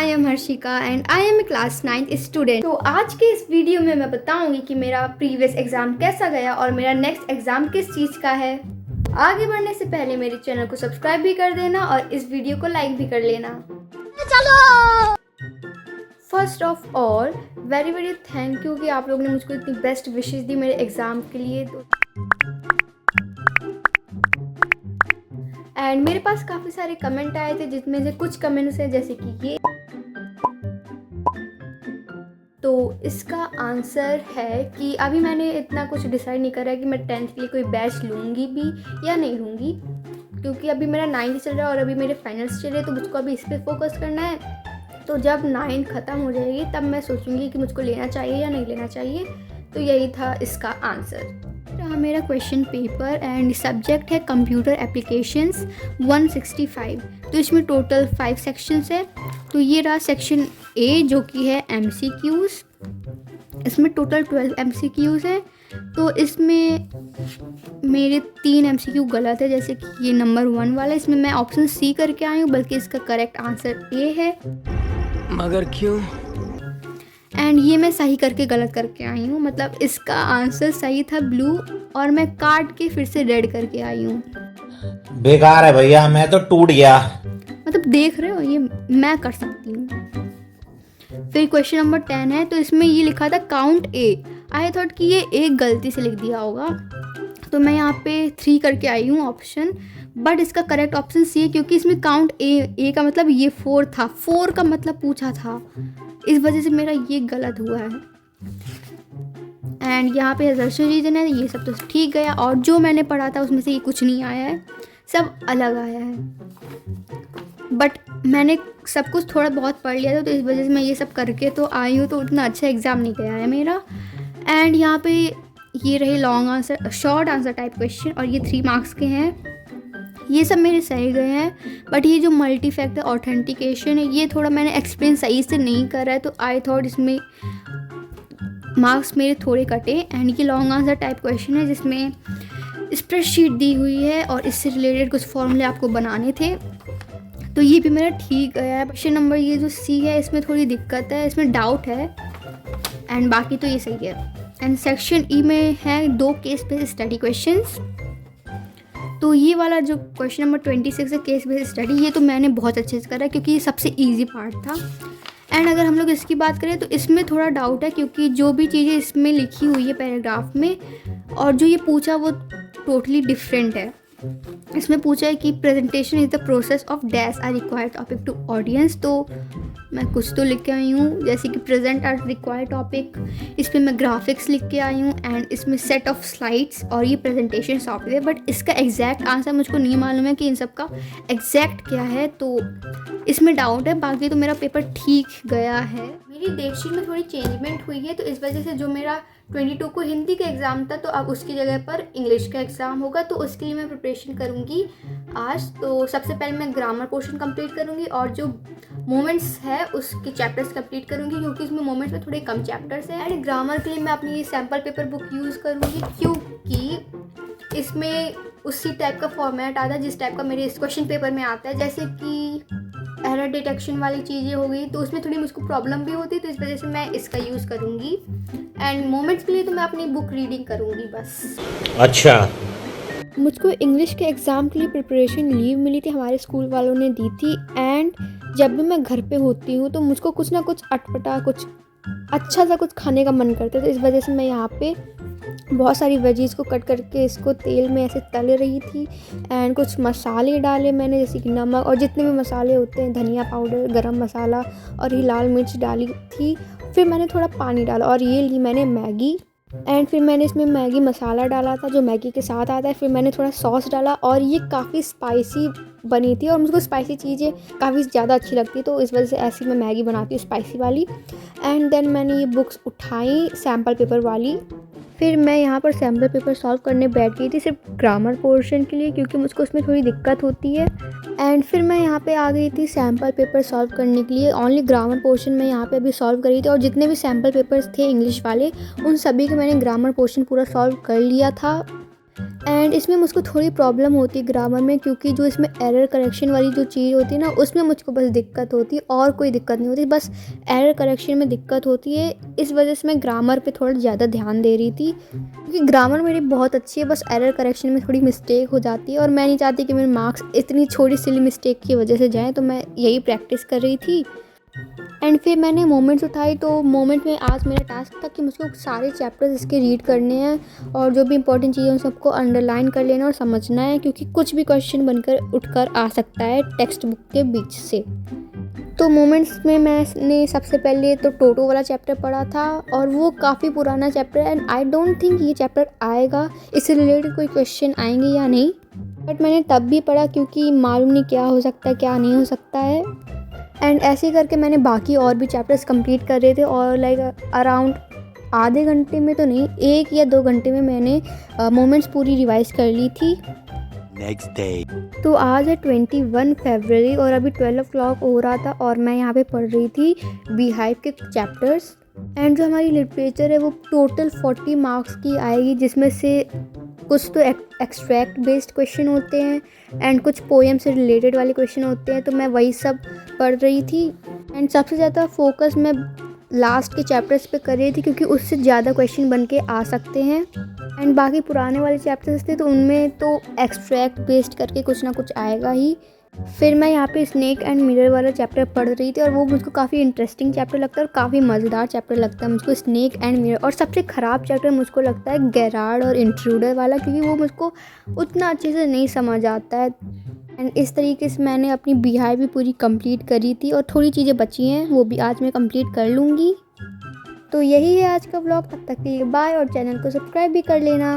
I am Harshika and I am a class 9th student. तो आज के इस वीडियो में मैं बताऊंगी कि मेरा प्रीवियस एग्जाम कैसा गया और मेरा नेक्स्ट एग्जाम किस चीज़ का है। आगे बढ़ने से पहले मेरे चैनल को सब्सक्राइब भी कर देना और इस वीडियो को लाइक भी कर लेना। चलो first of all very very thank you कि आप लोगों ने मुझको इतनी बेस्ट विशेस दी मेरे एग्ज़ाम के लिए। तो एंड मेरे पास काफ़ी सारे कमेंट आए थे जिसमें से कुछ कमेंट्स हैं जैसे कि ये। तो इसका आंसर है कि अभी मैंने इतना कुछ डिसाइड नहीं करा है कि मैं 10th के लिए कोई बैच लूँगी भी या नहीं लूँगी, क्योंकि अभी मेरा 9th चल रहा है और अभी मेरे फाइनल्स चल रहे हैं, तो मुझको अभी इस पर फोकस करना है। तो जब 9th ख़त्म हो जाएगी तब मैं सोचूंगी कि मुझको लेना चाहिए या नहीं लेना चाहिए। तो यही था इसका आंसर। रहा मेरा क्वेश्चन पेपर एंड सब्जेक्ट है कंप्यूटर एप्लीकेशंस 165। तो इसमें टोटल 5 सेक्शंस है। तो ये रहा सेक्शन ए जो कि है MCQs। इसमें टोटल 12 MCQs है। तो इसमें मेरे 3 MCQ गलत है, जैसे कि ये नंबर 1 वाला, इसमें मैं ऑप्शन सी करके आई हूँ, बल्कि इसका करेक्ट आंसर ए है। मगर क्यों? एंड ये मैं सही करके गलत करके आई हूँ, मतलब इसका आंसर सही था ब्लू और मैं काट के फिर से रेड करके आई हूँ। बेकार है भैया, मैं तो टूट गया। मतलब देख रहे हो, ये मैं कर सकती हूँ। फिर क्वेश्चन नंबर 10 है। तो इसमें ये लिखा था काउंट ए। आई थॉट कि ये एक गलती से लिख दिया होगा, तो मैं यहाँ पे 3 करके आई हूँ ऑप्शन, बट इसका करेक्ट ऑप्शन सी है, क्योंकि इसमें काउंट ए का मतलब ये 4 था, 4 का मतलब पूछा था, इस वजह से मेरा ये गलत हुआ है। एंड यहाँ पे दरअसल रीज़न है, ये सब तो ठीक गया और जो मैंने पढ़ा था उसमें से ये कुछ नहीं आया है, सब अलग आया है। बट मैंने सब कुछ थोड़ा बहुत पढ़ लिया था, तो इस वजह से मैं ये सब करके तो आई हूँ, तो उतना अच्छा एग्ज़ाम नहीं गया है मेरा। एंड यहाँ पे ये रहे long answer, short answer type question, और ये 3 मार्क्स के हैं। ये सब मेरे सही गए हैं, बट ये जो मल्टी फैक्टर ऑथेंटिकेशन है ये थोड़ा मैंने एक्सप्लेन सही से नहीं करा है, तो आई थॉट इसमें मार्क्स मेरे थोड़े कटे। एंड ये लॉन्ग आंसर टाइप क्वेश्चन है जिसमें स्प्रेडशीट दी हुई है और इससे रिलेटेड कुछ फॉर्मूले आपको बनाने थे, तो ये भी मेरा ठीक गया है। क्वेश्चन नंबर ये जो सी है इसमें थोड़ी दिक्कत है, इसमें डाउट है, एंड बाकी तो ये सही है। एंड सेक्शन ई में है 2 केस बेस्ड स्टडी क्वेश्चंस। तो ये वाला जो क्वेश्चन नंबर 26 है केस बेस्ड स्टडी, ये तो मैंने बहुत अच्छे से करा क्योंकि ये सबसे इजी पार्ट था। एंड अगर हम लोग इसकी बात करें तो इसमें थोड़ा डाउट है, क्योंकि जो भी चीज़ें इसमें लिखी हुई है पैराग्राफ में और जो ये पूछा वो टोटली डिफरेंट है। इसमें पूछा है कि presentation is the process of dash our required topic to audience. तो मैं कुछ तो लिख के आई हूँ, जैसे कि प्रेजेंट आर रिक्वायर्ड टॉपिक, इस पर मैं ग्राफिक्स लिख के आई हूँ, एंड इसमें सेट ऑफ स्लाइड्स और ये प्रेजेंटेशन सॉफ्टवेयर। बट इसका एग्जैक्ट आंसर मुझको नहीं मालूम है कि इन सब का एग्जैक्ट क्या है, तो इसमें डाउट है। बाकी तो मेरा पेपर ठीक गया है। मेरी डेटशीट में थोड़ी चेंजमेंट हुई है, तो इस वजह से जो मेरा 22 को हिंदी का एग्ज़ाम था, तो अब उसकी जगह पर इंग्लिश का एग्ज़ाम होगा। तो उसके लिए मैं प्रिपरेशन करूँगी आज। तो सबसे पहले मैं ग्रामर पोर्शन कंप्लीट करूँगी और जो मोमेंट्स है उसके चैप्टर्स कंप्लीट करूँगी, क्योंकि इसमें मोमेंट्स में थोड़े कम चैप्टर्स हैं। एंड ग्रामर के लिए मैं अपनी ये सैम्पल पेपर बुक यूज़ करूँगी, क्योंकि इसमें उसी टाइप का फॉर्मेट आता है जिस टाइप का मेरे इस क्वेश्चन पेपर में आता है, जैसे कि एरर डिटेक्शन वाली चीज़ें हो गई, तो उसमें थोड़ी मुझको प्रॉब्लम भी होती है, तो इस वजह से मैं इसका यूज़ करूँगी। एंड मोमेंट्स के लिए तो मैं अपनी बुक रीडिंग करूँगी बस। अच्छा, मुझको इंग्लिश के एग्ज़ाम के लिए प्रिपरेशन लीव मिली थी, हमारे स्कूल वालों ने दी थी। एंड जब भी मैं घर पे होती हूँ तो मुझको कुछ ना कुछ अटपटा, कुछ अच्छा सा कुछ खाने का मन करता है, तो इस वजह से मैं यहाँ पे बहुत सारी वेजीज़ को कट करके इसको तेल में ऐसे तल रही थी। एंड कुछ मसाले डाले मैंने, जैसे कि नमक और जितने भी मसाले होते हैं, धनिया पाउडर, गरम मसाला और ये लाल मिर्च डाली थी। फिर मैंने थोड़ा पानी डाला और ये ली मैंने मैगी। एंड फिर मैंने इसमें मैगी मसाला डाला था जो मैगी के साथ आता है। फिर मैंने थोड़ा सॉस डाला और ये काफ़ी स्पाइसी बनी थी और मुझको स्पाइसी चीज़ें काफ़ी ज़्यादा अच्छी लगती है, तो इस वजह से ऐसी मैं मैगी बनाती हूँ स्पाइसी वाली। एंड देन मैंने ये बुक्स उठाई सैम्पल पेपर वाली। फिर मैं यहाँ पर सैम्पल पेपर सॉल्व करने बैठ गई थी सिर्फ ग्रामर पोर्शन के लिए, क्योंकि मुझको उसमें थोड़ी दिक्कत होती है। एंड फिर मैं यहाँ पे आ गई थी सैम्पल पेपर सॉल्व करने के लिए। ओनली ग्रामर पोर्शन में यहाँ पे अभी सॉल्व करी थी और जितने भी सैम्पल पेपर्स थे इंग्लिश वाले उन सभी के मैंने ग्रामर पोर्शन पूरा सॉल्व कर लिया था। एंड इसमें मुझको थोड़ी प्रॉब्लम होती है ग्रामर में, क्योंकि जो इसमें एरर करेक्शन वाली जो चीज़ होती है ना, उसमें मुझको बस दिक्कत होती है और कोई दिक्कत नहीं होती, बस एरर करेक्शन में दिक्कत होती है। इस वजह से मैं ग्रामर पे थोड़ा ज़्यादा ध्यान दे रही थी, क्योंकि ग्रामर मेरी बहुत अच्छी है, बस एरर करेक्शन में थोड़ी मिस्टेक हो जाती है और मैं नहीं चाहती कि मेरे मार्क्स इतनी छोटी सिली मिस्टेक की वजह से जाएँ, तो मैं यही प्रैक्टिस कर रही थी। एंड फिर मैंने मोमेंट्स उठाई, तो मोमेंट में आज मेरा टास्क था कि मुझको सारे चैप्टर्स इसके रीड करने हैं और जो भी इंपॉर्टेंट चीज़ें उन सबको अंडरलाइन कर लेना और समझना है, क्योंकि कुछ भी क्वेश्चन बनकर उठकर आ सकता है टेक्स्ट बुक के बीच से। तो मोमेंट्स में मैंने सबसे पहले तो टोटो वाला चैप्टर पढ़ा था और वो काफ़ी पुराना चैप्टर है एंड आई डोंट थिंक ये चैप्टर आएगा, इससे रिलेटेड कोई क्वेश्चन आएंगे या नहीं, बट मैंने तब भी पढ़ा क्योंकि मालूम नहीं क्या हो सकता है क्या नहीं हो सकता है। एंड ऐसे करके मैंने बाकी और भी चैप्टर्स कंप्लीट कर रहे थे और लाइक अराउंड आधे घंटे में तो नहीं, 1 या 2 घंटे में मैंने मोमेंट्स पूरी रिवाइज कर ली थी। Next day. तो आज है 21 फरवरी और अभी 12 o'clock हो रहा था और मैं यहाँ पे पढ़ रही थी बीहाइव के चैप्टर्स। एंड जो हमारी लिटरेचर है वो टोटल 40 मार्क्स की आएगी, जिसमें से कुछ तो एक्सट्रैक्ट बेस्ड क्वेश्चन होते हैं एंड कुछ पोएम से रिलेटेड वाले क्वेश्चन होते हैं, तो मैं वही सब पढ़ रही थी। एंड सबसे ज़्यादा फोकस मैं लास्ट के चैप्टर्स पे कर रही थी, क्योंकि उससे ज़्यादा क्वेश्चन बन के आ सकते हैं। एंड बाकी पुराने वाले चैप्टर्स थे तो उनमें तो एक्सट्रैक्ट बेस्ड करके कुछ ना कुछ आएगा ही। फिर मैं यहाँ पे स्नेक एंड मिरर वाला चैप्टर पढ़ रही थी और वो मुझको काफ़ी इंटरेस्टिंग चैप्टर लगता है और काफ़ी मज़ेदार चैप्टर लगता है मुझको, स्नेक एंड मिरर। और सबसे ख़राब चैप्टर मुझको लगता है गैरार्ड और इंट्रूडर वाला, क्योंकि वो मुझको उतना अच्छे से नहीं समझ आता है। एंड इस तरीके से मैंने अपनी बीहाइव भी पूरी कंप्लीट करी थी और थोड़ी चीज़ें बची हैं वो भी आज मैं कंप्लीट कर लूँगी। तो यही है आज का व्लॉग, तब तक के लिए बाय और चैनल को सब्सक्राइब भी कर लेना।